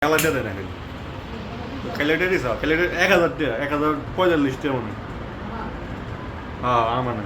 খেলাটা দেয় না খালি খেলাটা দিস খেলাটা 1000 টাকা 1045 টাকা মনে হ্যাঁ আমার না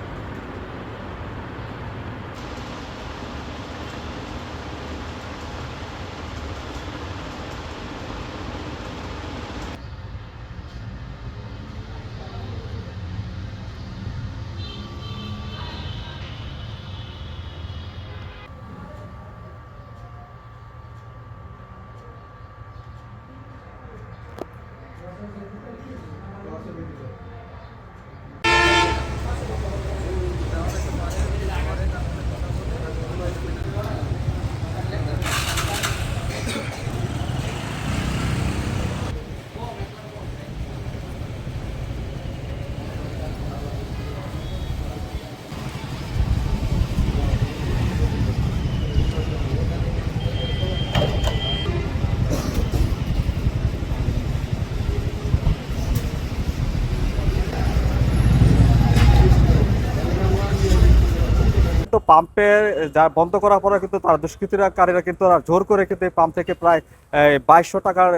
তো পাম্পের যা বন্ধ করার পরে কিন্তু তারা দুষ্কৃতিকারীরা কিন্তু জোর করে কিন্তু এই পাম্প থেকে প্রায় 2200 টাকার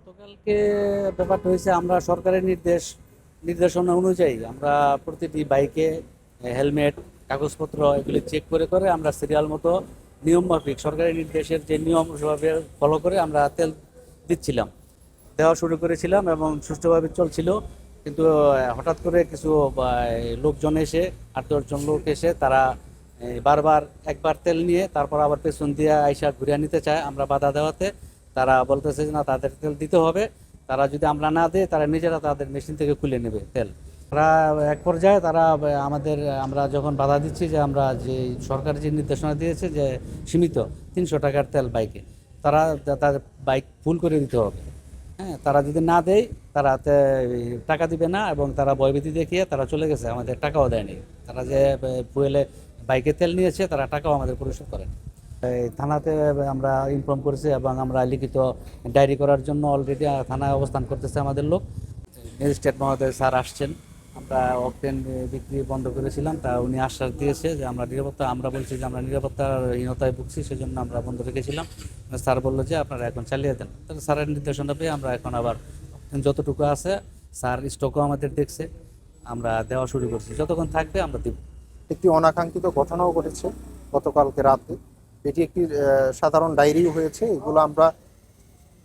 গতকালকে ব্যাপারটা হয়েছে, আমরা সরকারের নির্দেশনা অনুযায়ী আমরা প্রতিটি বাইকে হেলমেট, কাগজপত্র এগুলি চেক করে করে আমরা সিরিয়াল মতো নিয়ম মাফিক সরকারি নির্দেশের যে নিয়ম সেভাবে ফলো করে আমরা তেল দেওয়া শুরু করেছিলাম এবং সুষ্ঠুভাবে চলছিল। কিন্তু হঠাৎ করে কিছু লোকজন এসে 8-10 জন লোক এসে তারা বারবার একবার তেল নিয়ে তারপর আবার পেছন দিয়ে আইসা ঘুরিয়ে নিতে চায়। আমরা বাধা দেওয়াতে তারা বলতেছে যে না, তাদের তেল দিতে হবে, তারা যদি আমরা না দিই তারা নিজেরা তাদের মেশিন থেকে খুলে নেবে তেল। তারা এক পর্যায়ে আমরা যখন বাধা দিচ্ছি যে আমরা যে সরকার যে নির্দেশনা দিয়েছে যে সীমিত 300 টাকার তেল বাইকে, তাদের বাইক ফুল করে দিতে হবে। হ্যাঁ, তারা যদি না দেয় তারা টাকা দিবে না এবং তারা ভয়ভীতি দেখিয়ে তারা চলে গেছে, আমাদের টাকাও দেয়নি। তারা যে ফুয়েলে বাইকে তেল নিয়েছে তারা টাকাও আমাদের পরিশোধ করে। এই থানাতে আমরা ইনফর্ম করেছি এবং আমরা লিখিত ডায়েরি করার জন্য অলরেডি থানায় অবস্থান করতেছে আমাদের লোক। ম্যাজিস্ট্রেট মহোদয় স্যার আসছেন। আমরা অকটেন বিক্রি বন্ধ করেছিলাম, তা উনি আশ্বাস দিয়েছে যে আমরা বলছি যে আমরা নিরাপত্তাহীনতায় ভুগছি, সেজন্য আমরা বন্ধ রেখেছিলাম। স্যার বললো যে আপনারা এখন চালিয়ে দেন। তাহলে স্যারের নির্দেশনা পেয়ে আমরা এখন আবার যতটুকু আছে, স্যার স্টকও আমাদের দেখছে, আমরা দেওয়া শুরু করছি। যতক্ষণ থাকবে আমরা দিব। একটি অনাকাঙ্ক্ষিত ঘটনাও ঘটেছে গতকালকে রাতে। এটি একটি সাধারণ ডায়েরিও হয়েছে। এগুলো আমরা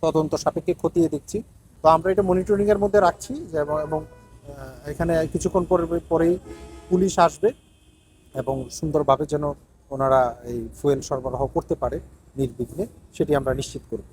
তদন্ত সাপেক্ষে খতিয়ে দেখছি। তো আমরা এটা মনিটরিং এর মধ্যে রাখছি এবং এখানে কিছুক্ষণ পরেই পুলিশ আসবে এবং সুন্দরভাবে যেন ওনারা এই ফুয়েল সরবরাহ করতে পারে নির্বিঘ্নে, সেটি আমরা নিশ্চিত করব।